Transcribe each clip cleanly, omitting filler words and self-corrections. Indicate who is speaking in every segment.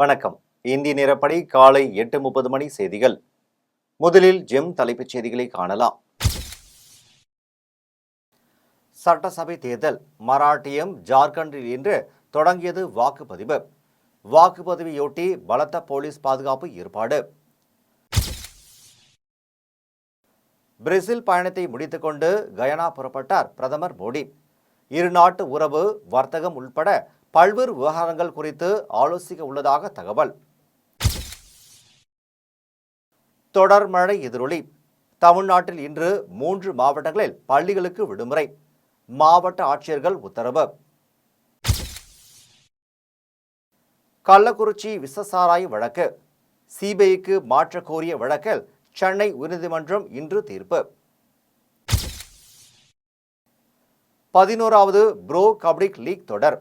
Speaker 1: வணக்கம். இந்திய நேரப்படி காலை 8:30 மணி செய்திகள். முதலில் ஜெம் தலைப்புச் செய்திகளை காணலாம். சட்டசபை தேர்தல் மராட்டியம் ஜார்க்கண்டில் இன்று தொடங்கியது வாக்குப்பதிவு. வாக்குப்பதிவையொட்டி பலத்த போலீஸ் பாதுகாப்பு ஏற்பாடு. பிரேசில் பயணத்தை முடித்துக்கொண்டு கயானா புறப்பட்டார் பிரதமர் மோடி. இருநாட்டு உறவு, வர்த்தகம் உள்பட பல்வேறு விவகாரங்கள் குறித்து ஆலோசிக்க உள்ளதாக தகவல். தொடர் மழை எதிரொலி. தமிழ்நாட்டில் இன்று 3 மாவட்டங்களில் பள்ளிகளுக்கு விடுமுறை. மாவட்ட ஆட்சியர்கள் உத்தரவு. கள்ளக்குறிச்சி விஷசாராய வழக்கு சிபிஐக்கு மாற்ற கோரிய வழக்கில் சென்னை உயர்நீதிமன்றம் இன்று தீர்ப்பு. 11வது ப்ரோ கபடி லீக் தொடர்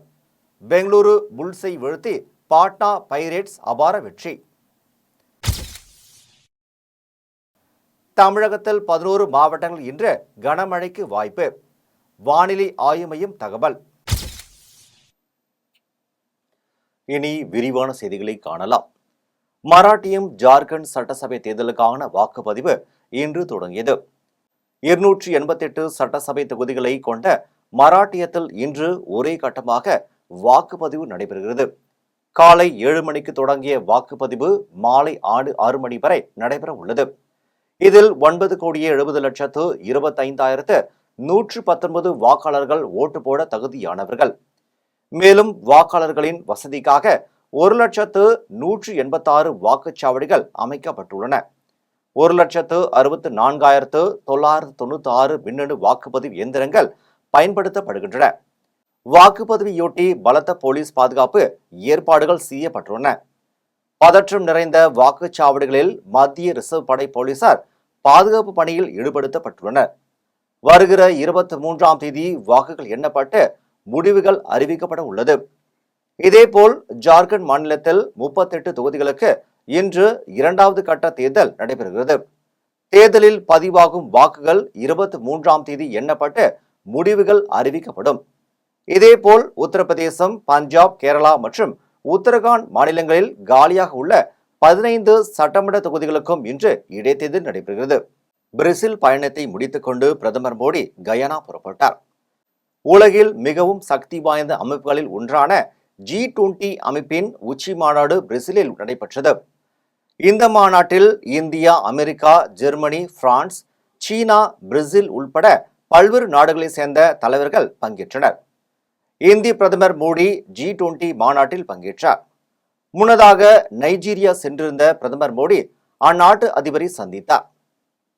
Speaker 1: பெங்களூரு புல்ஸை வீழ்த்தி பாட்னா பைரேட்ஸ் அபார வெற்றி. தமிழகத்தில் 11 மாவட்டங்கள் இன்று கனமழைக்கு வாய்ப்பு. வானிலை ஆய்வு மையம் தகவல். இனி விரிவான செய்திகளை காணலாம். மராட்டியம் ஜார்க்கண்ட் சட்டசபை தேர்தலுக்கான வாக்குப்பதிவு இன்று தொடங்கியது. 288 சட்டசபை தொகுதிகளை கொண்ட மராட்டியத்தில் இன்று ஒரே கட்டமாக வாக்குப்பதிவு நடைபெறுகிறது. காலை 7 மணிக்கு தொடங்கிய வாக்குப்பதிவு மாலை 6 மணி வரை நடைபெற உள்ளது. இதில் 9,70,25,119 வாக்காளர்கள் ஓட்டு போட தகுதியானவர்கள். மேலும் வாக்காளர்களின் வசதிக்காக 1,186 வாக்குச்சாவடிகள் அமைக்கப்பட்டுள்ளன. 1,64,996 மின்னணு வாக்குப்பதிவு இயந்திரங்கள் பயன்படுத்தப்படுகின்றன. வாக்குப்பதிவையொட்டி பலத்த போலீஸ் பாதுகாப்பு ஏற்பாடுகள் செய்யப்பட்டுள்ளன. பதற்றம் நிறைந்த வாக்குச்சாவடிகளில் மத்திய ரிசர்வ் படை போலீசார் பாதுகாப்பு பணியில் ஈடுபடுத்தப்பட்டுள்ளனர். வருகிற 23ஆம் தேதி வாக்குகள் எண்ணப்பட்டு முடிவுகள் அறிவிக்கப்பட உள்ளது. இதேபோல் ஜார்க்கண்ட் மாநிலத்தில் 38 தொகுதிகளுக்கு இன்று 2வது கட்ட தேர்தல் நடைபெறுகிறது. தேர்தலில் பதிவாகும் வாக்குகள் 23ஆம் தேதி எண்ணப்பட்டு முடிவுகள் அறிவிக்கப்படும். இதேபோல் உத்தரப்பிரதேசம், பஞ்சாப், கேரளா மற்றும் உத்தரகாண்ட் மாநிலங்களில் காலியாக உள்ள 15 சட்டமன்ற தொகுதிகளுக்கும் இன்று இடைத்தேர்தல் நடைபெறுகிறது. பிரேசில் பயணத்தை முடித்துக்கொண்டு பிரதமர் மோடி கயானா புறப்பட்டார். உலகில் மிகவும் சக்தி வாய்ந்த அமைப்புகளில் ஒன்றான G20 அமைப்பின் உச்சி மாநாடு பிரேசிலில் நடைபெற்றது. இந்த மாநாட்டில் இந்தியா, அமெரிக்கா, ஜெர்மனி, பிரான்ஸ், சீனா, பிரேசில் உள்பட பல்வேறு நாடுகளைச் சேர்ந்த தலைவர்கள் பங்கேற்றனர். இந்திய பிரதமர் மோடி G20 மாநாட்டில் பங்கேற்றார். முன்னதாக நைஜீரியா சென்றிருந்த பிரதமர் மோடி அந்நாட்டு அதிபரை சந்தித்தார்.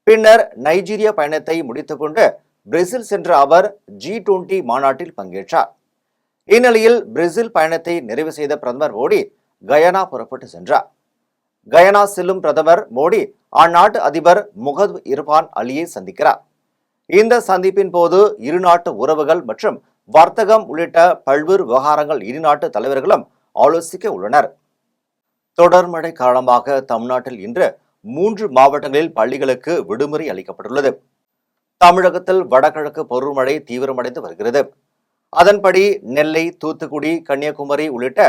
Speaker 1: பின்னர் நைஜீரியா பயணத்தை முடித்துக்கொண்டு பிரேசில் சென்ற அவர் G20 மாநாட்டில் பங்கேற்றார். இந்நிலையில் பிரேசில் பயணத்தை நிறைவு செய்த பிரதமர் மோடி கயானா புறப்பட்டு சென்றார். கயானா செல்லும் பிரதமர் மோடி அந்நாட்டு அதிபர் முகமது இர்பான் அலியை சந்திக்கிறார். இந்த சந்திப்பின் போது இருநாட்டு உறவுகள் மற்றும் வர்த்தகம் உள்ளிட்ட பல்வேறு விவகாரங்கள் இருநாட்டு தலைவர்களும் ஆலோசிக்க உள்ளனர். தொடர் மழை காரணமாக தமிழ்நாட்டில் இன்று 3 மாவட்டங்களில் பள்ளிகளுக்கு விடுமுறை அளிக்கப்பட்டுள்ளது. தமிழகத்தில் வடகிழக்கு பருவமழை தீவிரமடைந்து வருகிறது. அதன்படி நெல்லை, தூத்துக்குடி, கன்னியாகுமரி உள்ளிட்ட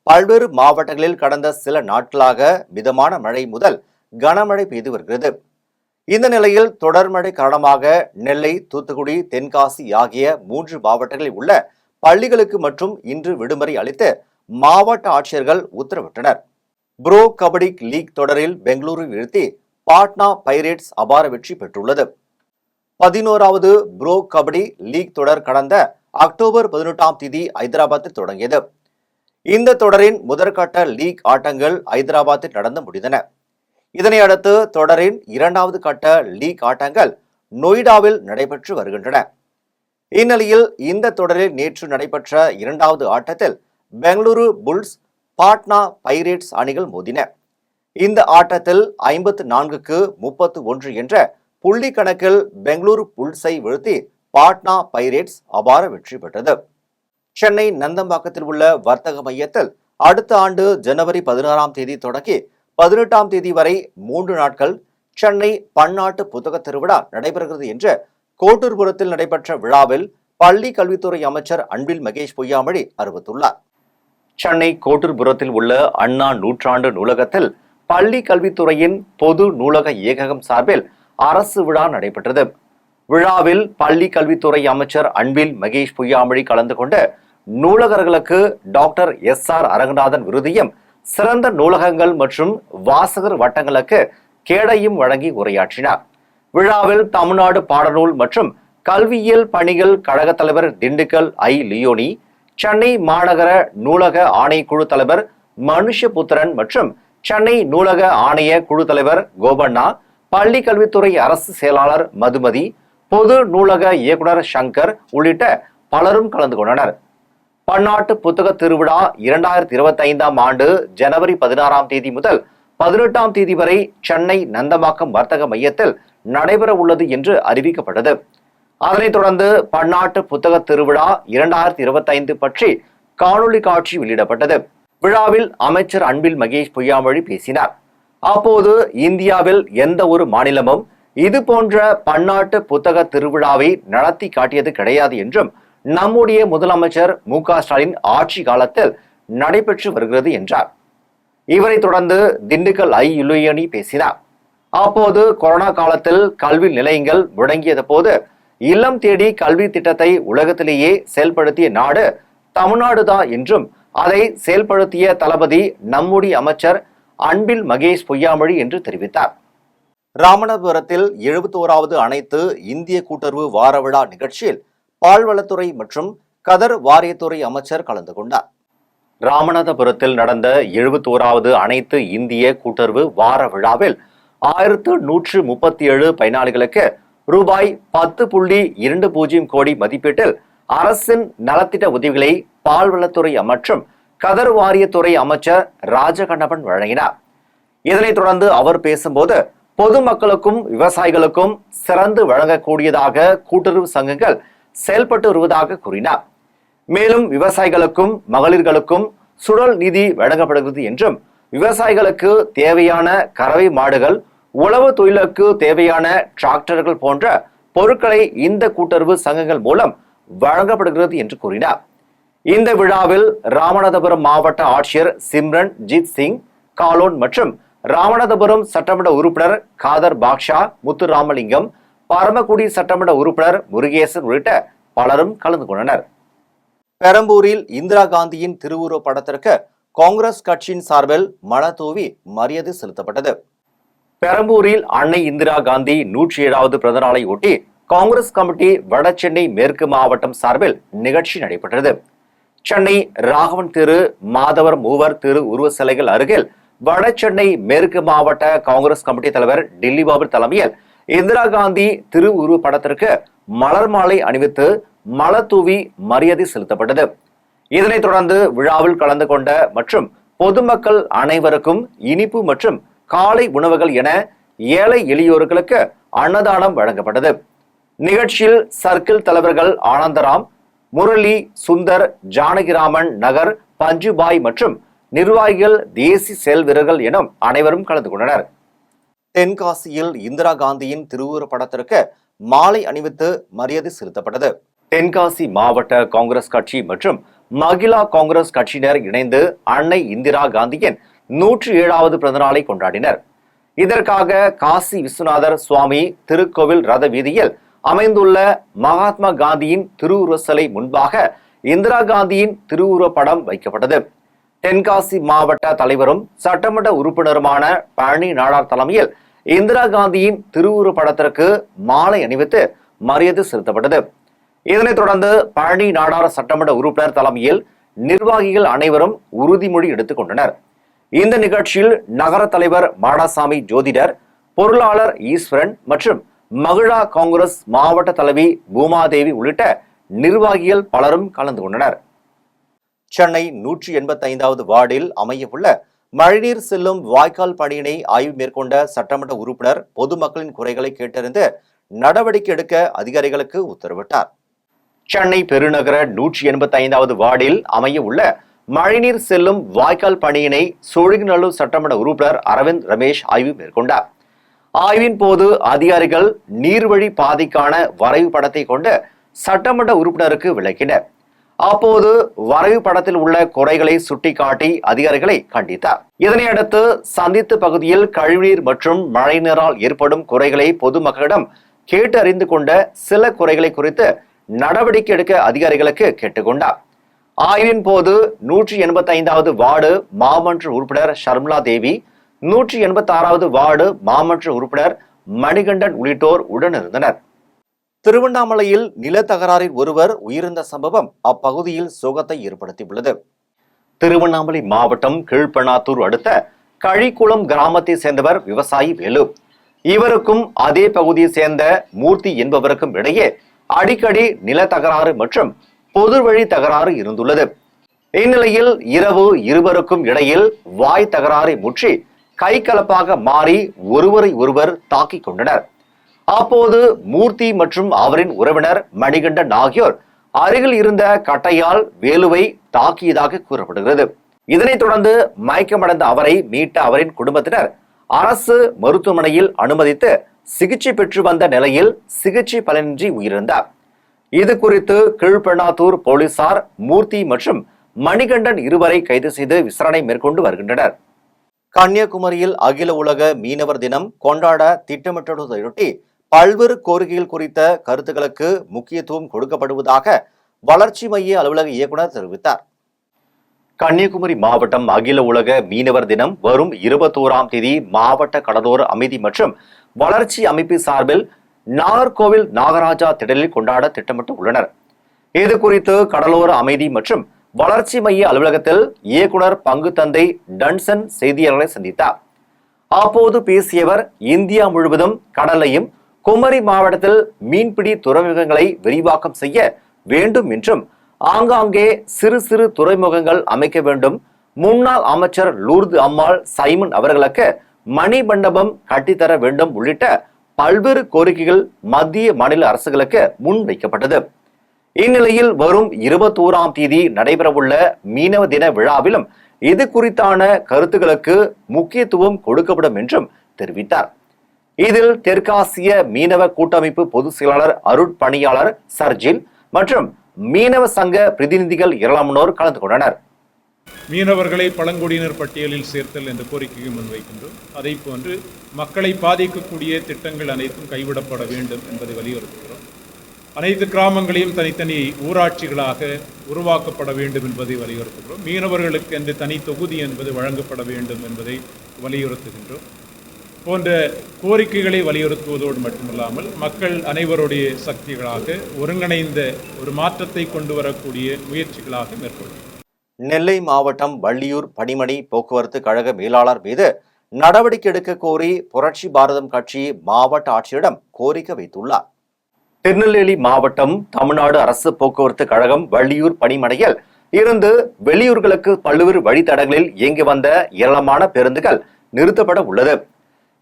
Speaker 1: பல்வேறு மாவட்டங்களில் கடந்த சில நாட்களாக மிதமான மழை முதல் கனமழை பெய்து வருகிறது. இந்த நிலையில் தொடர் மழை காரணமாக நெல்லை, தூத்துக்குடி, தென்காசி ஆகிய 3 மாவட்டங்களில் உள்ள பள்ளிகளுக்கு மற்றும் இன்று விடுமுறை அளித்து மாவட்ட ஆட்சியர்கள் உத்தரவிட்டனர். ப்ரோ கபடி லீக் தொடரில் பெங்களூரு வீழ்த்தி பாட்னா பைரேட்ஸ் அபார வெற்றி பெற்றுள்ளது. 11வது ப்ரோ கபடி லீக் தொடர் கடந்த அக்டோபர் 18ஆம் தேதி ஐதராபாத்தில் தொடங்கியது. இந்த தொடரின் முதற்கட்ட லீக் ஆட்டங்கள் ஐதராபாத்தில் நடந்து முடிந்தன. இதனையடுத்து தொடரின் 2வது கட்ட லீக் ஆட்டங்கள் நொய்டாவில் நடைபெற்று வருகின்றன. இந்நிலையில் இந்த தொடரில் நேற்று நடைபெற்ற 2வது ஆட்டத்தில் பெங்களூரு புல்ஸ், பாட்னா பைரேட்ஸ் அணிகள் மோதின. இந்த ஆட்டத்தில் 54க்கு 31 என்ற புள்ளி கணக்கில் பெங்களூரு புல்ஸை வீழ்த்தி பாட்னா பைரேட்ஸ் அபார வெற்றி பெற்றது. சென்னை நந்தம்பாக்கத்தில் உள்ள வர்த்தக மையத்தில் அடுத்த ஆண்டு ஜனவரி 16ஆம் தேதி தொடங்கி 18ஆம் தேதி வரை 3 நாட்கள் சென்னை பன்னாட்டு புத்தக திருவிழா நடைபெறுகிறது என்று கோட்டூர்புரத்தில் நடைபெற்ற விழாவில் பள்ளி கல்வித்துறை அமைச்சர் அன்பில் மகேஷ் பொய்யாமொழி அறிவித்துள்ளார். சென்னை கோட்டூர்புரத்தில் உள்ள அண்ணா நூற்றாண்டு நூலகத்தில் பள்ளி கல்வித்துறையின் பொது நூலக இயக்ககம் சார்பில் அரசு விழா நடைபெற்றது. விழாவில் பள்ளி கல்வித்துறை அமைச்சர் அன்பில் மகேஷ் பொய்யாமொழி கலந்து கொண்டு நூலகர்களுக்கு டாக்டர் SR அரங்கநாதன் விருதையும், சிறந்த நூலகங்கள் மற்றும் வாசகர் வட்டங்களுக்கு கேடையும் வழங்கி உரையாற்றினார். விழாவில் தமிழ்நாடு பாடநூல் மற்றும் கல்வியியல் பணிகள் கழக தலைவர் திண்டுக்கல் லியோனி, சென்னை மாநகர நூலக ஆணையக்குழு தலைவர் மனுஷபுத்திரன் மற்றும் சென்னை நூலக ஆணைய குழு தலைவர் கோபண்ணா, பள்ளி கல்வித்துறை அரசு செயலாளர் மதுமதி, பொது நூலக இயக்குனர் சங்கர் உள்ளிட்ட பலரும் கலந்து கொண்டனர். பன்னாட்டு புத்தக திருவிழா 2025ஆம் ஆண்டு ஜனவரி 16ஆம் தேதி முதல் 18ஆம் தேதி வரை சென்னை நந்தம்பாக்கம் வர்த்தக மையத்தில் நடைபெற உள்ளது என்று அறிவிக்கப்பட்டது. அதனைத் தொடர்ந்து பன்னாட்டு புத்தக திருவிழா 2025 பற்றி காணொலி காட்சி வெளியிடப்பட்டது. விழாவில் அமைச்சர் அன்பில் மகேஷ் பொய்யாமொழி பேசினார். அப்போது இந்தியாவில் எந்த ஒரு மாநிலமும் இது போன்ற பன்னாட்டு புத்தக திருவிழாவை நடத்தி காட்டியது கிடையாது என்றும், நம்முடைய முதலமைச்சர் MK ஸ்டாலின் ஆட்சி காலத்தில் நடைபெற்று வருகிறது என்றார். இவரை தொடர்ந்து திண்டுக்கல் லியோனி பேசினார். அப்போது கொரோனா காலத்தில் கல்வி நிலையங்கள் முடங்கியது போது இல்லம் தேடி கல்வி திட்டத்தை உலகத்திலேயே செயல்படுத்திய நாடு தமிழ்நாடுதான் என்றும், அதை செயல்படுத்திய தளபதி நம்முடைய அமைச்சர் அன்பில் மகேஷ் பொய்யாமொழி என்று தெரிவித்தார். ராமநாதபுரத்தில் 71வது அனைத்து இந்திய கூட்டுறவு வார விழா நிகழ்ச்சியில் பால்வளத்துறை மற்றும் கதர் வாரியத்துறை அமைச்சர் கலந்து கொண்டார். ராமநாதபுரத்தில் நடந்த 71வது அனைத்து இந்திய கூட்டுறவு வார விழாவில் 1137 பயனாளிகளுக்கு ரூபாய் 10.20 கோடி மதிப்பீட்டில் அரசின் நலத்திட்ட உதவிகளை பால்வளத்துறை மற்றும் கதர் வாரியத்துறை அமைச்சர் ராஜகண்ணப்பன் வழங்கினார். இதனைத் தொடர்ந்து அவர் பேசும்போது, பொதுமக்களுக்கும் விவசாயிகளுக்கும் சிறந்து வழங்கக்கூடியதாக கூட்டுறவு சங்கங்கள் செயல்பட்டு வருவதாக கூறினார். மேலும் விவசாயிகளுக்கும் மகளிர்களுக்கும் சுழல் நிதி வழங்கப்படுகிறது என்றும், விவசாயிகளுக்கு தேவையான கறவை மாடுகள், உழவு தொழிலுக்கு தேவையான டிராக்டர்கள் போன்ற பொருட்களை இந்த கூட்டுறவு சங்கங்கள் மூலம் வழங்கப்படுகிறது என்று கூறினார். இந்த விழாவில் ராமநாதபுரம் மாவட்ட ஆட்சியர் சிம்ரன் ஜித் சிங் காலோன் மற்றும் ராமநாதபுரம் சட்டமன்ற உறுப்பினர் காதர் பாக்ஷா, முத்துராமலிங்கம், பரமக்குடி சட்டமன்ற உறுப்பினர் முருகேசன் உள்ளிட்ட பலரும் கலந்து கொண்டனர். பெரம்பூரில் இந்திரா காந்தியின் திருவுருவ படத்திற்கு காங்கிரஸ் கட்சியின் சார்பில் மலர் தூவி மரியாதை செலுத்தப்பட்டது. பெரம்பூரில் அன்னை இந்திரா காந்தி 107வது பிறந்த நாளை ஒட்டி காங்கிரஸ் கமிட்டி வட சென்னை மேற்கு மாவட்டம் சார்பில் நிகழ்ச்சி நடைபெற்றது. சென்னை ராகவன் திரு, மாதவர் மூவர் திரு உருவ சிலைகள் அருகில் வட சென்னை மேற்கு மாவட்ட காங்கிரஸ் கமிட்டி தலைவர் டில்லி பாபு தலைமையில் இந்திரா காந்தி திரு உருவ படத்திற்கு மலர் மாலை அணிவித்து மலர் தூவி மரியாதை செலுத்தப்பட்டது. இதனைத் தொடர்ந்து விழாவில் கலந்து கொண்ட மற்றும் பொதுமக்கள் அனைவருக்கும் இனிப்பு மற்றும் காலை உணவுகள் என ஏழை எளியோர்களுக்கு அன்னதானம் வழங்கப்பட்டது. நிகழ்ச்சியில் சர்க்கிள் தலைவர்கள் ஆனந்தராம், முரளி, சுந்தர், ஜானகிராமன், நகர், பஞ்சுபாய் மற்றும் நிர்வாகிகள், தேசிய செயல் வீரர்கள் எனும் அனைவரும் கலந்து கொண்டனர். தென்காசியில் இந்திரா காந்தியின் திருவுருவ படத்திற்கு மாலை அணிவித்து மரியாதை செலுத்தப்பட்டது. தென்காசி மாவட்ட காங்கிரஸ் கட்சி மற்றும் மகிழா காங்கிரஸ் கட்சியினர் இணைந்து அன்னை இந்திரா காந்தியின் 107வது பிறந்த நாளை கொண்டாடினர். இதற்காக காசி விஸ்வநாதர் சுவாமி திருக்கோவில் ரத வீதியில் அமைந்துள்ள மகாத்மா காந்தியின் திருவுருவ சிலை முன்பாக இந்திரா காந்தியின் திருவுருவ படம் வைக்கப்பட்டது. தென்காசி மாவட்ட தலைவரும் சட்டமன்ற உறுப்பினருமான பழனி நாடார் தலைமையில் இந்திரா காந்தியின் திருவுருவ படத்திற்கு மாலை அணிவித்து மரியாதை செலுத்தப்பட்டது. இதனைத் தொடர்ந்து பழனி நாடார் சட்டமன்ற உறுப்பினர் தலைமையில் நிர்வாகிகள் அனைவரும் உறுதிமொழி எடுத்துக் கொண்டனர். இந்த நிகழ்ச்சியில் நகர தலைவர் மாடசாமி ஜோதிடர், பொருளாளர் ஈஸ்வரன் மற்றும் மகிழா காங்கிரஸ் மாவட்ட தலைவி பூமாதேவி உள்ளிட்ட நிர்வாகிகள் பலரும் கலந்து கொண்டனர். சென்னை 185வது வார்டில் அமையவுள்ள மழைநீர் செல்லும் வாய்க்கால் பணியினை ஆய்வு மேற்கொண்ட சட்டமன்ற உறுப்பினர் பொதுமக்களின் குறைகளை கேட்டறிந்து நடவடிக்கை எடுக்க அதிகாரிகளுக்கு உத்தரவிட்டார். சென்னை பெருநகர 185வது வார்டில் அமைய உள்ள மழைநீர் செல்லும் வாய்க்கால் பணியினை சோழிங்கநல்லூர் சட்டமன்ற உறுப்பினர் அரவிந்த் ரமேஷ் ஆய்வு மேற்கொண்டார். ஆய்வின் போது அதிகாரிகள் நீர்வழி பாதைக்கான வரைவு படத்தை கொண்டு சட்டமன்ற உறுப்பினருக்கு விளக்கினர். அப்போது வரைவு படத்தில் உள்ள குறைகளை சுட்டிக்காட்டி அதிகாரிகளை கண்டித்தார். இதனையடுத்து சந்தித்து பகுதியில் கழிவுநீர் மற்றும் மழைநீரால் ஏற்படும் குறைகளை பொதுமக்களிடம் கேட்டு அறிந்து கொண்ட சில குறைகளை குறித்து நடவடிக்கை எடுக்க அதிகாரிகளுக்கு கேட்டுக்கொண்டார். ஆய்வின் போது 185வது வார்டு மாமன்ற உறுப்பினர் ஷர்மிளா தேவி, 186வது வார்டு மாமன்ற உறுப்பினர் மணிகண்டன் உள்ளிட்டோர் உடனிருந்தனர். திருவண்ணாமலையில் நில தகராறில் ஒருவர் உயிரிழந்த சம்பவம் அப்பகுதியில் சோகத்தை ஏற்படுத்தியுள்ளது. திருவண்ணாமலை மாவட்டம் கீழ்பெண்ணாத்தூர் அடுத்த கழிக்குளம் கிராமத்தை சேர்ந்தவர் விவசாயி வேலு. இவருக்கும் அதே பகுதியை சேர்ந்த மூர்த்தி என்பவருக்கும் இடையே அடிக்கடி நில தகராறு மற்றும் பொது வழி தகராறு இருந்துள்ளது. இந்நிலையில் இரவு இருவருக்கும் இடையில் வாய் தகராறை முற்றி கைகலப்பாக மாறி ஒருவரை ஒருவர் தாக்கிக் கொண்டனர். அப்போது மூர்த்தி மற்றும் அவரின் உறவினர் மணிகண்டன் ஆகியோர் அருகில் இருந்த கட்டையால் வேலுவை தாக்கியதாக கூறப்படுகிறது. இதனைத் தொடர்ந்து மயக்கமடைந்த அவரை மீட்ட அவரின் குடும்பத்தினர் அரசு மருத்துவமனையில் அனுமதித்து சிகிச்சை பெற்று வந்த நிலையில் சிகிச்சை பலனின்றி உயிரிழந்தார். இது குறித்து கீழ்பெண்ணாத்தூர் போலீசார் மூர்த்தி மற்றும் மணிகண்டன் இருவரை கைது செய்து விசாரணை மேற்கொண்டு வருகின்றனர். கன்னியாகுமரியில் அகில உலக மீனவர் தினம் கொண்டாட திட்டமிட்டுள்ளதையொட்டி பல்வேறு கோரிக்கைகள் குறித்த கருத்துக்களுக்கு முக்கியத்துவம் கொடுக்கப்படுவதாக வளர்ச்சி மைய அலுவலக இயக்குனர் தெரிவித்தார். கன்னியாகுமரி மாவட்டம் அகில உலக மீனவர் தினம் வரும் 21ஆம் தேதி மாவட்ட கடலோர அமைதி மற்றும் வளர்ச்சி அமைப்பு சார்பில் நாகர்கோவில் நாகராஜா திடலில் கொண்டாட திட்டமிட்டு உள்ளனர். இது குறித்து கடலோர அமைதி மற்றும் வளர்ச்சி மைய அலுவலகத்தில் இயக்குனர் பங்கு தந்தை டன்சன் செய்தியாளர்களை சந்தித்தார். அப்போது பேசியவர் இந்தியா முழுவதும் கடலையும் குமரி மாவட்டத்தில் மீன்பிடி துறைமுகங்களை விரிவாக்கம் செய்ய வேண்டும் என்றும் ஆங்காங்கே சிறு சிறு துறைமுகங்கள் அமைக்க வேண்டும், முன்னாள் அமைச்சர் லூர்து அம்மாள் சைமன் அவர்களுக்கு மணிமண்டபம் கட்டித்தர வேண்டும் உள்ளிட்ட பல்வேறு கோரிக்கைகள் மத்திய மாநில அரசுகளுக்கு முன்வைக்கப்பட்டது. இந்நிலையில் வரும் 21ஆம் தேதி நடைபெறவுள்ள மீனவ தின விழாவிலும் இது குறித்தான கருத்துக்களுக்கு முக்கியத்துவம் கொடுக்கப்படும் என்றும் தெரிவித்தார். இதில் தெற்காசிய மீனவ கூட்டமைப்பு பொதுச் செயலாளர் அருட்பணியாளர் சர்ஜில் மற்றும் மீனவ சங்க பிரதிநிதிகள் ஏராளமானோர் கலந்து கொண்டனர்.
Speaker 2: மீனவர்களை பழங்குடியினர் பட்டியலில் சேர்த்தல் என்ற கோரிக்கையை முன்வைக்கின்றோம். அதை போன்று மக்களை பாதிக்கக்கூடிய திட்டங்கள் அனைத்தும் கைவிடப்பட வேண்டும் என்பதை வலியுறுத்துகிறோம். அனைத்து கிராமங்களையும் தனித்தனி ஊராட்சிகளாக உருவாக்கப்பட வேண்டும் என்பதை வலியுறுத்துகிறோம். மீனவர்களுக்கு என்று தனி தொகுதி என்பது வழங்கப்பட வேண்டும் என்பதை வலியுறுத்துகின்றோம். போன்ற கோரிக்கைகளை வலியுறுத்துவதோடு மட்டுமல்லாமல் மக்கள் அனைவருடைய சக்திகளாக ஒருங்கிணைந்த ஒரு மாற்றத்தை கொண்டு வரக்கூடிய முயற்சிகளாக மேற்கொள்ளும்.
Speaker 1: நெல்லை மாவட்டம் வள்ளியூர் பணிமனை போக்குவரத்து கழக மேலாளர் மீது நடவடிக்கை எடுக்க கோரி புரட்சி பாரதம் கட்சி மாவட்ட ஆட்சியரிடம் கோரிக்கை வைத்துள்ளார். திருநெல்வேலி மாவட்டம் தமிழ்நாடு அரசு போக்குவரத்து கழகம் வள்ளியூர் பணிமனையில் இருந்து வெளியூர்களுக்கு பல்வேறு வழித்தடங்களில் இயங்கி வந்த ஏராளமான பேருந்துகள் நிறுத்தப்பட உள்ளது.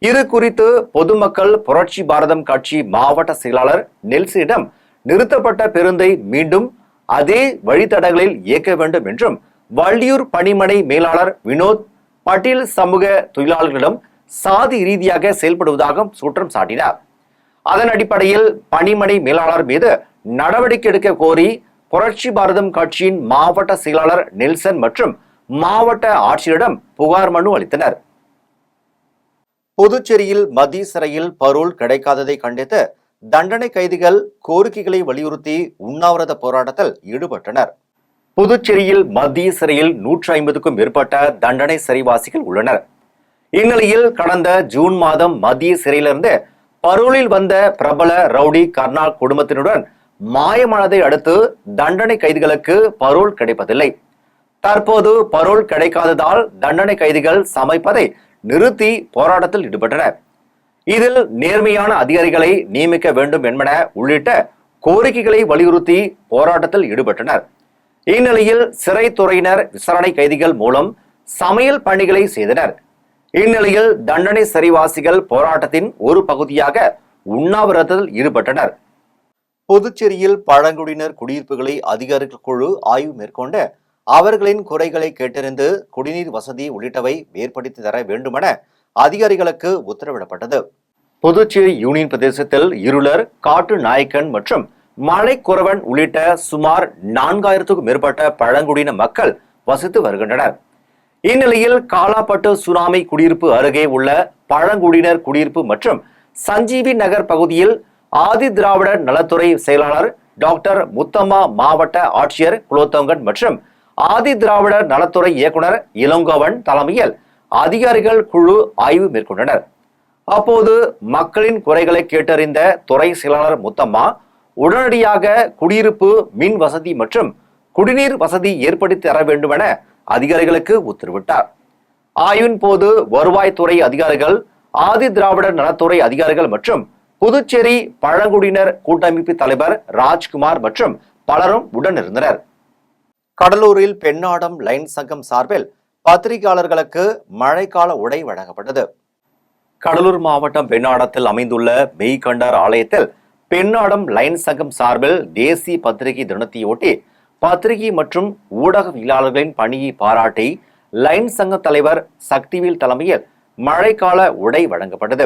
Speaker 1: இது குறித்து பொதுமக்கள் புரட்சி பாரதம் கட்சி மாவட்ட செயலாளர் நெல்சியிடம் நிறுத்தப்பட்ட பேருந்தை மீண்டும் அதே வழித்தடங்களில் இயக்க வேண்டும் என்றும் வள்ளியூர் பணிமனை மேலாளர் வினோத் பட்டேல் சமூக தொழிலாளர்களிடம் சாதி ரீதியாக செயல்படுவதாக குற்றம் சாட்டினார். அதன் அடிப்படையில் பணிமனை மேலாளர் மீது நடவடிக்கை எடுக்க கோரி புரட்சி பாரதம் கட்சியின் மாவட்ட செயலாளர் நெல்சன் மற்றும் மாவட்ட ஆட்சியரிடம் புகார் மனு அளித்தனர். புதுச்சேரியில் மத்திய சிறையில் பரோல் கிடைக்காததை கண்டித்து தண்டனை கைதிகள் கோரிக்கைகளை வலியுறுத்தி உண்ணாவிரத போராட்டத்தில் ஈடுபட்டனர். புதுச்சேரியில் மத்திய சிறையில் 150க்கும் மேற்பட்ட தண்டனை சிறைவாசிகள் உள்ளனர். இந்நிலையில் கடந்த ஜூன் மாதம் மத்திய சிறையிலிருந்து பரோலில் வந்த பிரபல ரவுடி கர்னால் குடும்பத்தினுடன் மாயமானதை அடுத்து தண்டனை கைதிகளுக்கு பரோல் கிடைப்பதில்லை. தற்போது பரோல் கிடைக்காததால் தண்டனை கைதிகள் சமைப்பதை நிறுத்தி போராட்டத்தில் ஈடுபட்டனர். இதில் நேர்மையான அதிகாரிகளை நியமிக்க வேண்டும் என்பன உள்ளிட்ட கோரிக்கைகளை வலியுறுத்தி போராட்டத்தில் ஈடுபட்டனர். இந்நிலையில் சிறைத்துறையினர் விசாரணை கைதிகள் மூலம் சமையல் பணிகளை செய்தனர். இந்நிலையில் தண்டனை சிறைவாசிகள் போராட்டத்தின் ஒரு பகுதியாக உண்ணாவிரதத்தில் ஈடுபட்டனர். புதுச்சேரியில் பழங்குடியினர் குடியிருப்புகளை அதிகாரிகள் குழு ஆய்வு மேற்கொண்டு அவர்களின் குறைகளை கேட்டறிந்து குடிநீர் வசதி உள்ளிட்டவை ஏற்படுத்தி தர வேண்டுமென அதிகாரிகளுக்கு உத்தரவிடப்பட்டது. புதுச்சேரி யூனியன் பிரதேசத்தில் இருளர், காட்டு நாயக்கன் மற்றும் மலைக்குறவன் உள்ளிட்ட சுமார் 4000க்கும் மேற்பட்ட பழங்குடியின மக்கள் வசித்து வருகின்றனர். இந்நிலையில் காலாப்பட்டு சுனாமி குடியிருப்பு அருகே உள்ள பழங்குடியினர் குடியிருப்பு மற்றும் சஞ்சீவி நகர் பகுதியில் ஆதி திராவிடர் நலத்துறை செயலாளர் டாக்டர் முத்தம்மா, மாவட்ட ஆட்சியர் குலோத்தங்கன் மற்றும் ஆதி திராவிடர் நலத்துறை இயக்குனர் இளங்கோவன் தலைமையில் அதிகாரிகள் குழு ஆய்வு மேற்கொண்டனர். அப்போது மக்களின் குறைகளை கேட்டறிந்த துறை செயலாளர் முத்தம்மா உடனடியாக குடியிருப்பு, மின் வசதி மற்றும் குடிநீர் வசதி ஏற்படுத்தி தர வேண்டும் என அதிகாரிகளுக்கு உத்தரவிட்டார். ஆய்வின் போது வருவாய்த்துறை அதிகாரிகள், ஆதி திராவிடர் நலத்துறை அதிகாரிகள் மற்றும் புதுச்சேரி பழங்குடியினர் கூட்டமைப்பு தலைவர் ராஜ்குமார் மற்றும் பலரும் உடனிருந்தனர். கடலூரில் பெண்ணாடம் லைன் சங்கம் சார்பில் பத்திரிகையாளர்களுக்கு மழைக்கால உடை வழங்கப்பட்டது. கடலூர் மாவட்டம் பெண்ணாடத்தில் அமைந்துள்ள மெய்கண்டார் ஆலயத்தில் பெண்ணாடம் லைன் சங்கம் சார்பில் தேசிய பத்திரிகை தினத்தையொட்டி பத்திரிகை மற்றும் ஊடகவியலாளர்களின் பணியை பாராட்டி லைன் சங்க தலைவர் சக்திவேல் தலைமையில் மழைக்கால உடை வழங்கப்பட்டது.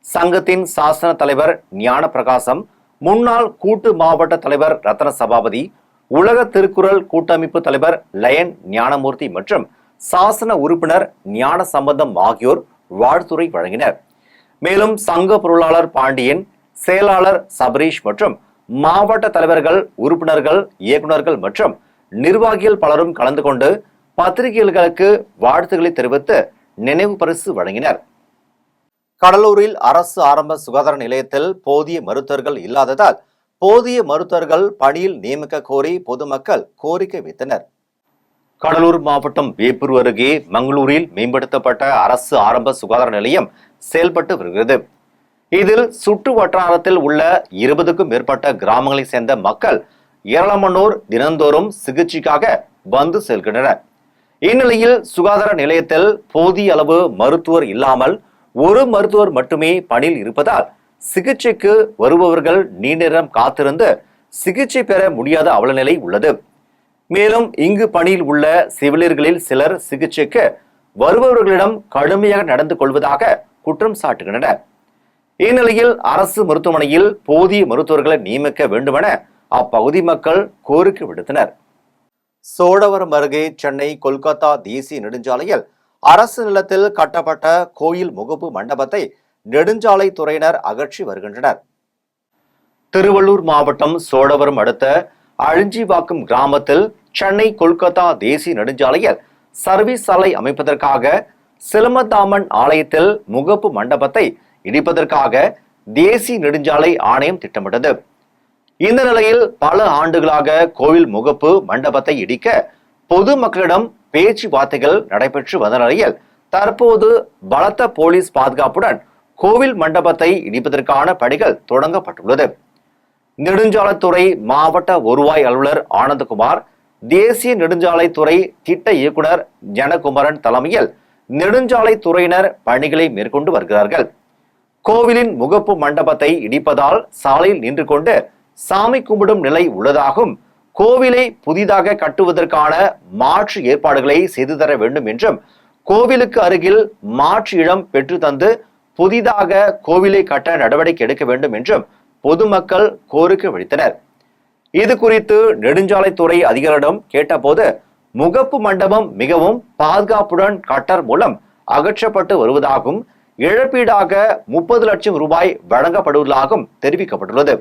Speaker 1: சங்கத்தின் சாசன தலைவர் ஞான பிரகாசம், முன்னாள் கூட்டு மாவட்ட தலைவர் ரத்ன சபாபதி, உலக திருக்குறள் கூட்டமைப்பு தலைவர் லயன் ஞானமூர்த்தி மற்றும் சாசன உறுப்பினர் ஞான சம்பந்தம் ஆகியோர் வாழ்த்துரை வழங்கினர். மேலும் சங்க பொருளாளர் பாண்டியன், செயலாளர் சபரீஷ் மற்றும் மாவட்ட தலைவர்கள், உறுப்பினர்கள், இயக்குநர்கள் மற்றும் நிர்வாகிகள் பலரும் கலந்து கொண்டு பத்திரிகையாளர்களுக்கு வாழ்த்துக்களை தெரிவித்து நினைவு பரிசு வழங்கினர். கடலூரில் அரசு ஆரம்ப சுகாதார நிலையத்தில் போதிய மருத்துவர்கள் இல்லாததால் போதிய மருத்துவர்கள் பணியில் நியமிக்க கோரி பொதுமக்கள் கோரிக்கை வைத்தனர். கடலூர் மாவட்டம் வேப்பூர் அருகே மங்களூரில் மேம்படுத்தப்பட்ட அரசு ஆரம்ப சுகாதார நிலையம் செயல்பட்டு வருகிறது. இதில் சுற்று வட்டாரத்தில் உள்ள 20க்கும் மேற்பட்ட கிராமங்களை சேர்ந்த மக்கள் ஏராளமானோர் தினந்தோறும் சிகிச்சைக்காக வந்து செல்கின்றனர். இந்நிலையில் சுகாதார நிலையத்தில் போதிய அளவு மருத்துவர் இல்லாமல் ஒரு மருத்துவர் மட்டுமே பணியில் இருப்பதால் சிகிச்சைக்கு வருபவர்கள் நீண்ட நேரம் காத்திருந்து சிகிச்சை பெற முடியாத அவலநிலை உள்ளது. மேலும் இங்கு பணியில் உள்ள செவிலியர்களில் சிலர் சிகிச்சைக்கு வருபவர்களிடம் கடுமையாக நடந்து கொள்வதாக குற்றம் சாட்டுகின்றனர். இந்நிலையில் அரசு மருத்துவமனையில் போதிய மருத்துவர்களை நியமிக்க வேண்டுமென அப்பகுதி மக்கள் கோரிக்கை விடுத்தனர். சோழவரம் அருகே சென்னை கொல்கத்தா தேசிய நெடுஞ்சாலையில் அரசு நிலத்தில் கட்டப்பட்ட கோயில் முகப்பு மண்டபத்தை நெடுஞ்சாலை துறையினர் அகற்றி வருகின்றனர். திருவள்ளூர் மாவட்டம் சோழவரம் அடுத்த அழிஞ்சிவாக்கம் கிராமத்தில் சென்னை கொல்கத்தா தேசிய நெடுஞ்சாலையில் சர்வீஸ் சாலை அமைப்பதற்காக சிலம்பத்தாமன் ஆலயத்தில் முகப்பு மண்டபத்தை இடிப்பதற்காக தேசிய நெடுஞ்சாலை ஆணையம் திட்டமிட்டது. இந்த நிலையில் பல ஆண்டுகளாக கோவில் முகப்பு மண்டபத்தை இடிக்க பொதுமக்களிடம் பேச்சுவார்த்தைகள் நடைபெற்று வந்த நிலையில் தற்போது பலத்த போலீஸ் பாதுகாப்புடன் கோவில் மண்டபத்தை இடிப்பதற்கான பணிகள் தொடங்கப்பட்டுள்ளது. நெடுஞ்சாலைத்துறை மாவட்ட வருவாய் அலுவலர் ஆனந்தகுமார், தேசிய நெடுஞ்சாலைத்துறை திட்ட இயக்குனர் ஜனகுமரன் தலைமையில் நெடுஞ்சாலைத்துறையினர் பணிகளை மேற்கொண்டு வருகிறார்கள். கோவிலின் முகப்பு மண்டபத்தை இடிப்பதால் சாலையில் நின்று கொண்டு சாமி கும்பிடும் நிலை உள்ளதாகவும், கோவிலை புதிதாக கட்டுவதற்கான மாற்று ஏற்பாடுகளை செய்து தர வேண்டும் என்றும், கோவிலுக்கு அருகில் மாற்று இடம் பெற்று தந்து புதிதாக கோவிலை கட்ட நடவடிக்கை எடுக்க வேண்டும் என்றும் பொதுமக்கள் கோரிக்கை விடுத்தனர். இது குறித்து நெடுஞ்சாலைத்துறை அதிகாரிடம் கேட்டபோது முகப்பு மண்டபம் மிகவும் பாதுகாப்புடன் கட்டர் மூலம் அகற்றப்பட்டு வருவதாகவும், இழப்பீடாக 30 லட்சம் ரூபாய் வழங்கப்படுவதாகவும் தெரிவிக்கப்பட்டுள்ளது.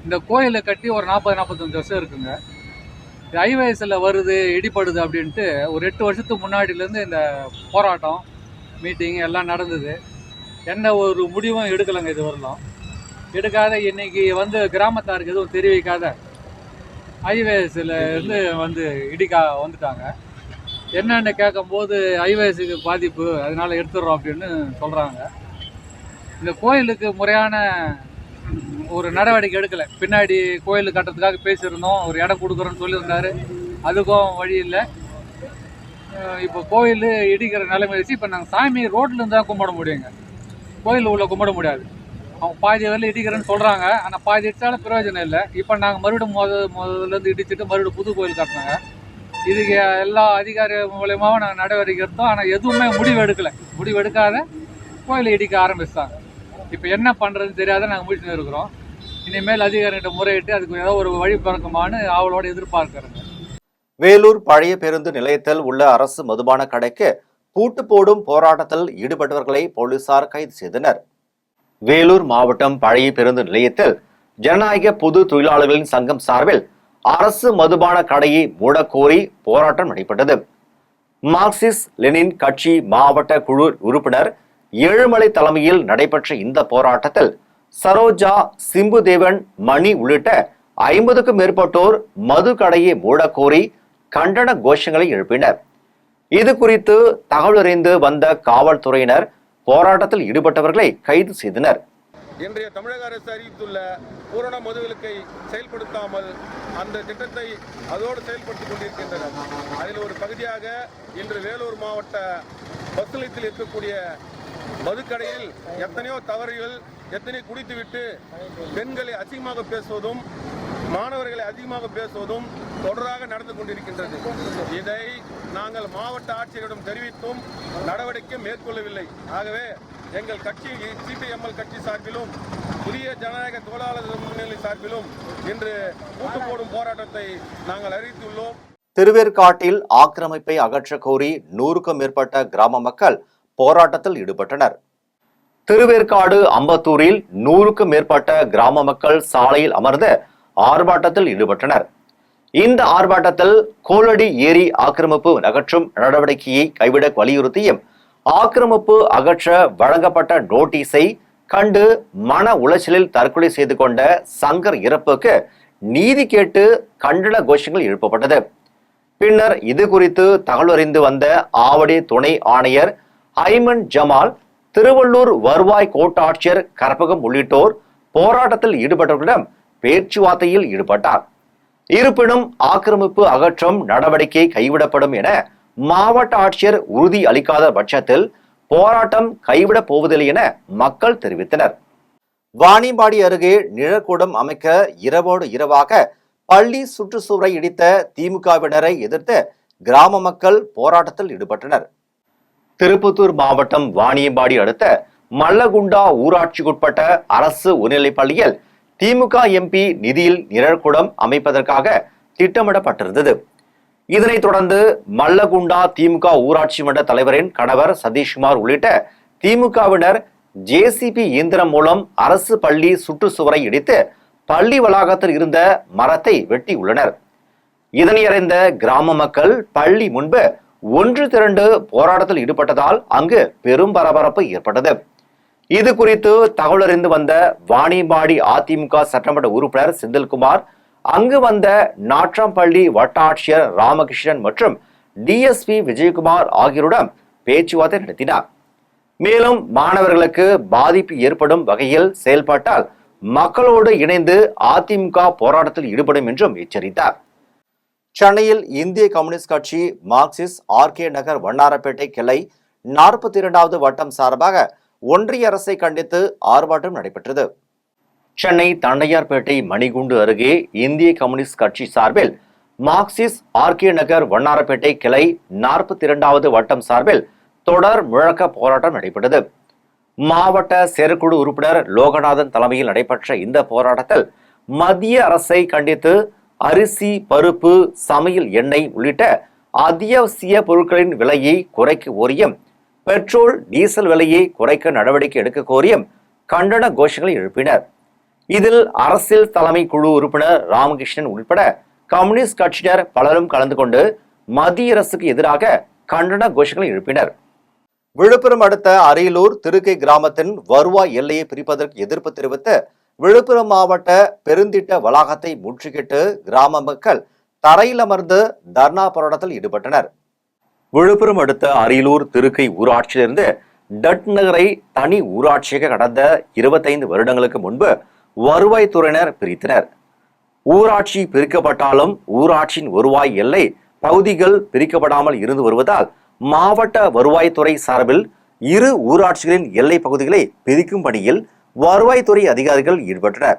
Speaker 3: இந்த கோயிலை கட்டி ஒரு 40-45 வருஷம் இருக்குங்க. ஹைவேஸில் வருது, இடிப்படுது அப்படின்ட்டு ஒரு 8 வருஷத்துக்கு முன்னாடியிலேருந்து இந்த போராட்டம், மீட்டிங் எல்லாம் நடந்தது. என்ன ஒரு முடிவும் எடுக்கலைங்க. இது வரலாம் எடுக்காத இன்னைக்கு வந்து கிராமத்தாருக்கு எதுவும் தெரிவிக்காத ஹைவேஸில் இருந்து வந்து இடிக்க வந்துட்டாங்க. என்னென்னு கேட்கும்போது ஹைவேஸுக்கு பாதிப்பு, அதனால எடுத்துடுறோம் அப்படின்னு சொல்கிறாங்க. இந்த கோயிலுக்கு முறையான ஒரு நடவடிக்கை எடுக்கலை. பின்னாடி கோயில் கட்டுறதுக்காக பேசியிருந்தோம், ஒரு இடம் கொடுக்குறோன்னு சொல்லியிருந்தாரு, அதுக்கும் வழி இல்லை. இப்போ கோயில் இடிக்கிற நிலைமை வச்சு இப்போ நாங்கள் சாமி ரோட்டில் இருந்து தான் கும்பிட முடியுங்க, கோயில் உள்ள கும்பிட முடியாது. அவங்க பாதி வரல இடிக்கிறேன்னு சொல்கிறாங்க, ஆனால் பாதி இடித்தாலும் பிரயோஜனம் இல்லை. இப்போ நாங்கள் மறுபடியும் முதல்லேருந்து இடிச்சுட்டு மறுபடியும் புது கோயில் கட்டினாங்க. இதுக்கு எல்லா அதிகாரி மூலயமாவும் நாங்கள் நடவடிக்கை எடுத்தோம், ஆனால் எதுவுமே முடிவு எடுக்கலை. முடிவு எடுக்காத கோயிலை இடிக்க ஆரம்பிச்சிட்டாங்க. இப்போ என்ன பண்ணுறதுன்னு தெரியாத நாங்கள் முடிச்சுன்னு இருக்கிறோம். இனிமேல் அதிகாரிகிட்ட முறையிட்டு அதுக்கு ஏதோ ஒரு வழி பிறக்குமான்னு அவளோட எதிர்பார்க்கிறேங்க.
Speaker 1: வேலூர் பழைய பேருந்து நிலையத்தில் உள்ள அரசு மதுபான கடைக்கு பூட்டு போடும் போராட்டத்தில் ஈடுபட்டவர்களை போலீசார் கைது செய்தனர். வேலூர் மாவட்டம் பழைய பேருந்து நிலையத்தில் ஜனநாயக பொது தொழிலாளர்களின் சங்கம் சார்பில் அரசு மதுபான கடையை மூடக்கோரி போராட்டம் நடைபெற்றது. மார்க்சிஸ்ட் லெனின் கட்சி மாவட்ட குழு உறுப்பினர் ஏழுமலை தலைமையில் நடைபெற்ற இந்த போராட்டத்தில் சரோஜா, சிம்புதேவன், மணி உள்ளிட்ட 50க்கும் மேற்பட்டோர் மது கடையை மூடக்கோரி கண்டன கோஷங்களை எழுப்பினர். இது குறித்து தகவல் அறிந்து வந்த காவல்துறையினர் போராட்டத்தில் ஈடுபட்டவர்களை கைது செய்தனர்.
Speaker 4: இன்றைய தமிழக அரசு அறிவித்துள்ள பூரண மதுவிலக்கை செயல்படுத்தாமல் அந்த திட்டத்தை அதோடு செயல்படுத்திக் கொண்டிருக்கின்றனர். அதில் ஒரு பகுதியாக இன்று வேலூர் மாவட்ட பஸ் நிலையத்தில் இருக்கக்கூடிய மதுக்கடையில் எத்தனையோ தவறுகள், எத்தனை குடித்துவிட்டு பெண்களை அதிகமாக பேசுவதும் மாணவர்களை அதிகமாக பேசுவதும் தொடராக நடந்து கொண்டிருக்கின்றது. இதை நாங்கள் மாவட்ட ஆட்சியரிடம் தெரிவித்தும் நடவடிக்கை மேற்கொள்ளவில்லை. ஆகவே எங்கள் கட்சி சிபிஎம்எல் கட்சி சார்பிலும் புதிய ஜனநாயக தொழிலாளர் முன்னணி சார்பிலும் இன்று கூட்டு போடும் போராட்டத்தை நாங்கள் அறிவித்துள்ளோம்.
Speaker 1: திருவேற்காட்டில் ஆக்கிரமிப்பை அகற்ற கோரி 100க்கும் மேற்பட்ட கிராம மக்கள் போராட்டத்தில் ஈடுபட்டனர். திருவேற்காடு அம்பத்தூரில் 100க்கும் மேற்பட்ட கிராம மக்கள் சாலையில் அமர்ந்து ஆர்ப்பாட்டத்தில் ஈடுபட்டனர். இந்த ஆர்ப்பாட்டத்தில் கோலடி ஏரி ஆக்கிரமிப்பு அகற்றும் நடவடிக்கையை கைவிட வலியுறுத்தியும் ஆக்கிரமிப்பு அகற்ற வழங்கப்பட்ட நோட்டீஸை கண்டு மன உளைச்சலில் தற்கொலை செய்து கொண்ட சங்கர் இறப்புக்கு நீதி கேட்டு கண்டன கோஷங்கள் எழுப்பப்பட்டது. பின்னர் இது குறித்து தகவல் அறிந்து வந்த ஆவடி துணை ஆணையர் ஐமன் ஜமால், திருவள்ளூர் வருவாய் கோட்டாட்சியர் கற்பகம் உள்ளிட்டோர் போராட்டத்தில் ஈடுபட்டவர்களிடம் பேச்சுவார்த்தையில் ஈடுபட்டார். இருப்பினும் ஆக்கிரமிப்பு அகற்றும் நடவடிக்கை கைவிடப்படும் என மாவட்ட ஆட்சியர் உறுதி அளிக்காத பட்சத்தில் போராட்டம் கைவிடப் போவதில்லை என மக்கள் தெரிவித்தனர். வாணியம்பாடி அருகே நிழற்குடம் அமைக்க இரவோடு இரவாக பள்ளி சுற்றுச்சுவரை இடித்த திமுகவினரை எதிர்த்து கிராம மக்கள் போராட்டத்தில் ஈடுபட்டனர். திருப்பத்தூர் மாவட்டம் வாணியம்பாடி அடுத்த மல்லகுண்டா ஊராட்சிக்குட்பட்ட அரசு உயர்நிலைப் பள்ளியில் திமுக எம்பி நிதியில் நிழற்குடம் அமைப்பதற்காக திட்டமிடப்பட்டிருந்தது. இதனைத் தொடர்ந்து மல்லகுண்டா திமுக ஊராட்சி மன்ற தலைவரின் கணவர் சதீஷ்குமார் உள்ளிட்ட திமுகவினர் ஜேசிபி இயந்திரம் மூலம் அரசு பள்ளி சுற்றுச்சுவரை இடித்து பள்ளி வளாகத்தில் இருந்த மரத்தை வெட்டியுள்ளனர். இதனை அறிந்த கிராம மக்கள் பள்ளி முன்பு ஒன்று திரண்டு போராட்டத்தில் ஈடுபட்டதால் அங்கு பெரும் பரபரப்பு ஏற்பட்டது. இது குறித்து தகவல் அறிந்து வந்த வாணியம்பாடி அதிமுக சட்டமன்ற உறுப்பினர் செந்தில்குமார் அங்கு வந்த நாட்றாம்பள்ளி வட்டாட்சியர் ராமகிருஷ்ணன் மற்றும் டிஎஸ்பி விஜயகுமார் ஆகியோருடன் பேச்சுவார்த்தை நடத்தினார். மேலும் மாணவர்களுக்கு பாதிப்பு ஏற்படும் வகையில் செயல்பட்டால் மக்களோடு இணைந்து அதிமுக போராட்டத்தில் ஈடுபடும் என்றும் எச்சரித்தார். சென்னையில் இந்திய கம்யூனிஸ்ட் கட்சி மார்க்சிஸ்ட் ஆர்கே நகர் வண்ணாரப்பேட்டை கிளை 42வது வட்டம் சார்பாக ஒன்றிய அரசை கண்டித்து ஆர்ப்பாட்டம் நடைபெற்றது. சென்னை தண்டையார்பேட்டை மணிகுண்டு அருகே இந்திய கம்யூனிஸ்ட் கட்சி சார்பில் மார்க்சிஸ்ட் ஆர்கே நகர் வண்ணாரப்பேட்டை கிளை 42வது வட்டம் சார்பில் தொடர் முழக்க போராட்டம் நடைபெற்றது. மாவட்ட செயற்குழு உறுப்பினர் லோகநாதன் தலைமையில் நடைபெற்ற இந்த போராட்டத்தில் மத்திய அரசை கண்டித்து அரிசி, பருப்பு, சமையல் எண்ணெய் உள்ளிட்ட அத்தியாவசிய பொருட்களின் விலையை குறைக்க கோரியும் பெட்ரோல், டீசல் விலையை குறைக்க நடவடிக்கை எடுக்க கோரியும் கண்டன கோஷங்களை எழுப்பினர். இதில் அரசியல் தலைமை குழு உறுப்பினர் ராமகிருஷ்ணன் உட்பட கம்யூனிஸ்ட் கட்சியினர் பலரும் கலந்து கொண்டு மத்திய அரசுக்கு எதிராக கண்டன கோஷங்களை எழுப்பினர். விழுப்புரம் அடுத்த அரியலூர் திருக்கை கிராமத்தின் வருவாய் எல்லையை பிரிப்பதற்கு எதிர்ப்பு தெரிவித்து விழுப்புரம் மாவட்ட பெருந்திட்ட வளாகத்தை முற்றுகையிட்டு கிராம மக்கள் தரையில் அமர்ந்து தர்ணா போராட்டத்தில் ஈடுபட்டனர். விழுப்புரம் அடுத்த அரியலூர் திருக்கை ஊராட்சியிலிருந்து டட் நகரை தனி ஊராட்சியாக கடந்த 25 வருடங்களுக்கு முன்பு வருவாய்த்துறையினர் பிரித்தனர். ஊராட்சி பிரிக்கப்பட்டாலும் ஊராட்சியின் வருவாய் எல்லை பகுதிகள் பிரிக்கப்படாமல் இருந்து வருவதால் மாவட்ட வருவாய்த்துறை சார்பில் இரு ஊராட்சிகளின் எல்லை பகுதிகளை பிரிக்கும் பணியில் வருவாய்த்துறை அதிகாரிகள் ஈடுபட்டனர்.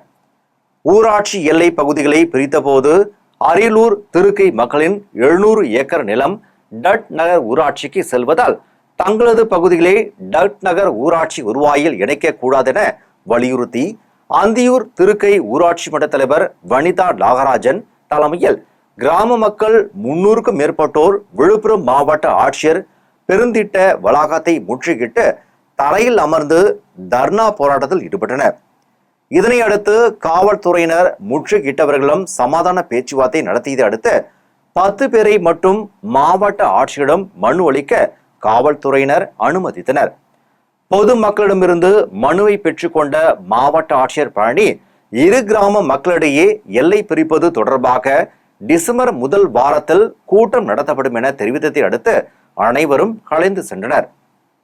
Speaker 1: ஊராட்சி எல்லை பகுதிகளை பிரித்தபோது அரியலூர் திருக்கை மக்களின் 700 ஏக்கர் நிலம் டட் நகர் ஊராட்சிக்கு செல்வதால் தங்களது பகுதிகளை டட் நகர் ஊராட்சி வருவாயில் இணைக்க கூடாதென வலியுறுத்தி அந்தியூர் திருக்கை ஊராட்சி மன்ற தலைவர் வனிதா நாகராஜன் தலைமையில் கிராம மக்கள் 300க்கும் மேற்பட்டோர் விழுப்புரம் மாவட்ட ஆட்சியர் பெருந்திட்ட வளாகத்தை முற்றுகிட்டு தரையில் அமர்ந்து தர்ணா போராட்டத்தில் ஈடுபட்டனர். இதனை அடுத்து காவல்துறையினர் முற்றுகிட்டவர்களும் சமாதான பேச்சுவார்த்தை நடத்தியதை அடுத்து 10 பேரை மட்டும் மாவட்ட ஆட்சியரிடம் மனு அளிக்க காவல்துறையினர் அனுமதித்தனர். பொதுமக்களிடமிருந்து மனுவை பெற்றுக்கொண்ட மாவட்ட ஆட்சியர் பழனி இரு கிராம மக்களிடையே எல்லை பிரிப்பது தொடர்பாக டிசம்பர் முதல் வாரத்தில் கூட்டம் நடத்தப்படும் என தெரிவித்ததை அடுத்து அனைவரும் கலைந்து சென்றனர்.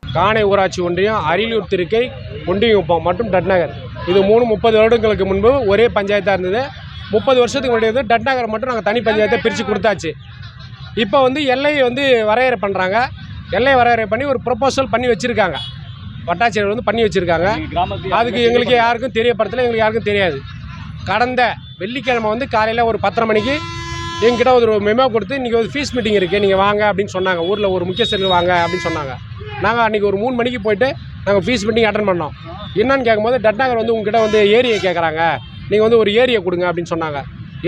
Speaker 5: காணை ஊராட்சி ஒன்றியம், அரியலூர் திருக்கை, ஒண்டியங்குப்பம் மற்றும் டட்நகர் இது 30 வருடங்களுக்கு முன்பு ஒரே பஞ்சாயத்தாக இருந்தது. 30 வருஷத்துக்கு முன்னாடி டட்நகர் மட்டும் நாங்கள் தனி பஞ்சாயத்தை பிரித்து கொடுத்தாச்சு. இப்போ எல்லையை வரையறை பண்ணுறாங்க. எல்லை வரையறை பண்ணி ஒரு ப்ரொபோசல் பண்ணி வச்சுருக்காங்க. வட்டாட்சியர் பண்ணி வச்சுருக்காங்க. அதுக்கு எங்களுக்கு யாருக்கும் தெரியப்படுத்தலை, எங்களுக்கு யாருக்கும் தெரியாது. கடந்த வெள்ளிக்கிழமை காலையில் ஒரு 10:30 மணிக்கு எங்கிட்ட ஒரு மெமோ கொடுத்து இன்றைக்கி ஃபீஸ் மீட்டிங் இருக்குது, நீங்கள் வாங்க அப்படின்னு சொன்னாங்க. ஊரில் ஒரு முக்கியஸ்தர்கள் வாங்க அப்படின்னு சொன்னாங்க. நாங்கள் அன்றைக்கி ஒரு 3 மணிக்கு போயிட்டு நாங்கள் ஃபீஸ் மீட்டிங் அட்டன் பண்ணோம். என்னன்னு கேட்கும்போது டட்நகர் உங்ககிட்ட ஏரியை கேட்குறாங்க, நீங்கள் ஒரு ஏரியை கொடுங்க அப்படின்னு சொன்னாங்க.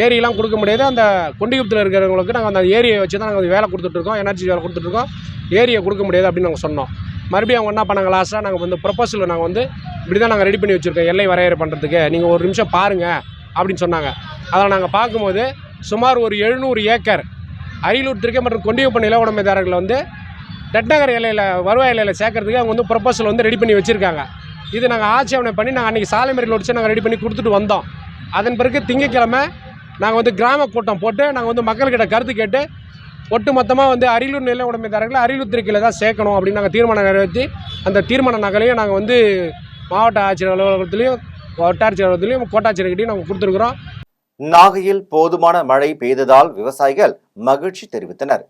Speaker 5: ஏரியெல்லாம் கொடுக்க முடியாது. அந்த கொண்டிகுப்பத்தில் இருக்கிறவங்களுக்கு நாங்கள் அந்த ஏரியை வச்சு தான் நாங்கள் வேலை கொடுத்துட்ருக்கோம், எனர்ஜி வேலை கொடுத்துட்ருக்கோம். ஏரியை கொடுக்க முடியாது அப்படின்னு நாங்கள் சொன்னோம். மறுபடியும் அவங்க என்ன பண்ணாங்க, லாஸ்ட்டாக நாங்கள் ப்ரொபோசலில் நாங்கள் இப்படி தான் நாங்கள் ரெடி பண்ணி வச்சுருக்கோம் எல்லை வரையறை பண்ணுறதுக்கு, நீங்கள் ஒரு நிமிஷம் பாருங்கள் அப்படின்னு சொன்னாங்க. அதில் நாங்கள் பார்க்கும்போது சுமார் ஒரு 700 ஏக்கர் அரியலூர் திருக்கை மற்றும் கொண்டிகுப்பம் நில உடைமைதாரர்கள் டட்நகர் எல்லையில் வருவாய் எல்லையில் சேர்க்கறதுக்கு அவங்க ப்ரொபோசல் ரெடி பண்ணி வச்சுருக்காங்க. இது நாங்கள் ஆட்சேபனை பண்ணி நாங்கள் அன்றைக்கி சாலை மறியல் வச்சு நாங்கள் ரெடி பண்ணி கொடுத்துட்டு வந்தோம். அதன் பிறகு திங்கட்கிழமை நாங்கள் கிராம கூட்டம் போட்டு நாங்கள் மக்கள்கிட்ட கருத்து கேட்டு ஒட்டு மொத்தமாக அரியலூர் நில உடைமைதாரர்களை அரியலூர் திருக்கையில் தான் சேர்க்கணும் அப்படின்னு நாங்கள் தீர்மானம் நிறைவேற்றி அந்த தீர்மான நகலையும் நாங்கள் மாவட்ட ஆட்சியர் அலுவலகத்திலையும் வட்டாட்சியர் அலுவலகத்திலையும் கோட்டாட்சியர்கிட்டையும் நாங்கள் கொடுத்துருக்குறோம்.
Speaker 1: நாகையில் போதுமான மழை பெய்ததால் விவசாயிகள் மகிழ்ச்சி தெரிவித்தனர்.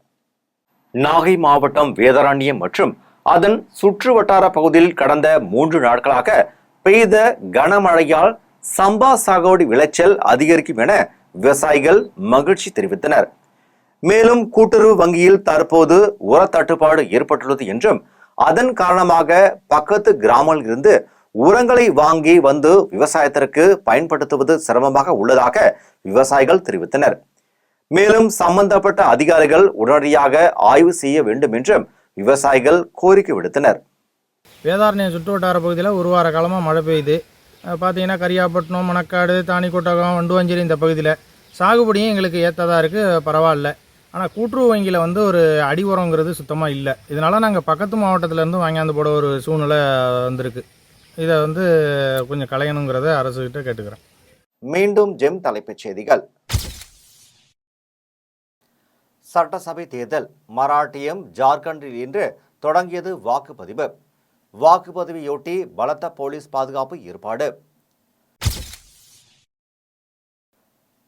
Speaker 1: நாகை மாவட்டம் வேதாரண்யம் மற்றும் அதன் சுற்று வட்டார பகுதியில் கடந்த 3 நாட்களாக பெய்த கனமழையால் சம்பா சாகுபடி விளைச்சல் அதிகரிக்கும் என விவசாயிகள் மகிழ்ச்சி தெரிவித்தனர். மேலும் கூட்டுறவு வங்கியில் தற்போது உர தட்டுப்பாடு ஏற்பட்டுள்ளது என்றும் அதன் காரணமாக பக்கத்து கிராமங்களில் இருந்து உரங்களை வாங்கி விவசாயத்திற்கு பயன்படுத்துவது சிரமமாக உள்ளதாக விவசாயிகள் தெரிவித்தனர். மேலும் சம்பந்தப்பட்ட அதிகாரிகள் உடனடியாக ஆய்வு செய்ய வேண்டும் என்றும் விவசாயிகள் கோரிக்கை விடுத்தனர்.
Speaker 6: வேதாரண்யம் சுற்று வட்டார பகுதியில் ஒரு வார காலமாக மழை பெய்யுது. பார்த்தீங்கன்னா கரியாப்பட்டினம், மணக்காடு, தாணிக்கோட்டகம், வண்டுவாஞ்சேரி இந்த பகுதியில் சாகுபடியும் எங்களுக்கு ஏற்றதாக இருக்குது, பரவாயில்ல. ஆனால் கூட்டுறவு வங்கியில் ஒரு அடி உரங்கிறது சுத்தமாக இல்லை. இதனால் நாங்கள் பக்கத்து மாவட்டத்திலேருந்து வாங்கியாந்து போட ஒரு சூழ்நிலை வந்திருக்கு. இதை கொஞ்சம் களையணுங்கிறத அரசுகிட்ட கேட்டுக்கிறேன்.
Speaker 1: மீண்டும் ஜெம் தலைப்புச் செய்திகள். சட்டசபை தேர்தல் மராட்டியம் ஜார்க்கண்டில் இன்று தொடங்கியது வாக்குப்பதிவு. வாக்குப்பதிவையொட்டி பலத்த போலீஸ் பாதுகாப்பு ஏற்பாடு.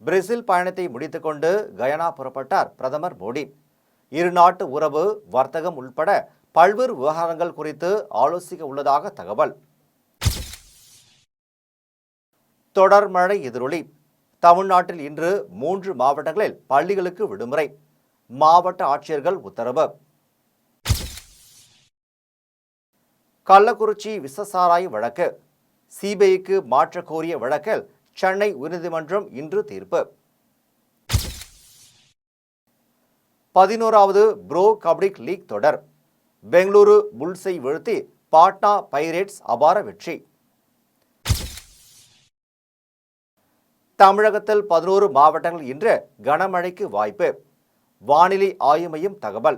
Speaker 1: பிரேசில் பயணத்தை முடித்துக்கொண்டு கயானா புறப்பட்டார் பிரதமர் மோடி. இரு நாட்டு உறவு, வர்த்தகம் உள்பட பல்வேறு விவகாரங்கள் குறித்து ஆலோசிக்க உள்ளதாக தகவல். தொடர் மழை எதிரொலி. தமிழ்நாட்டில் இன்று 3 மாவட்டங்களில் பள்ளிகளுக்கு விடுமுறை. மாவட்ட ஆட்சியர்கள் உத்தரவு. கள்ளக்குறிச்சி விஷசாராய வழக்கு சிபிஐக்கு மாற்ற கோரிய வழக்கில் சென்னை உயர்நீதிமன்றம் இன்று தீர்ப்பு. 11வது ப்ரோ கபடி லீக் தொடர். பெங்களூரு புல்ஸை வீழ்த்தி பாட்னா பைரேட்ஸ் அபார வெற்றி. தமிழகத்தில் 11 மாவட்டங்கள் இன்று கனமழைக்கு வாய்ப்பு. வானிலை ஆய்வு மையம் தகவல்.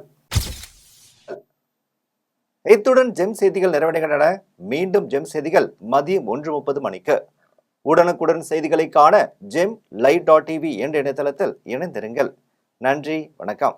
Speaker 1: இத்துடன் ஜெம் செய்திகள் நிறைவடைகின்றன. மீண்டும் ஜெம் செய்திகள் மதியம் 1:30 மணிக்கு. உடனுக்குடன் செய்திகளை காண GemLive.tv என்ற இணையதளத்தில் இணைந்திருங்கள். நன்றி, வணக்கம்.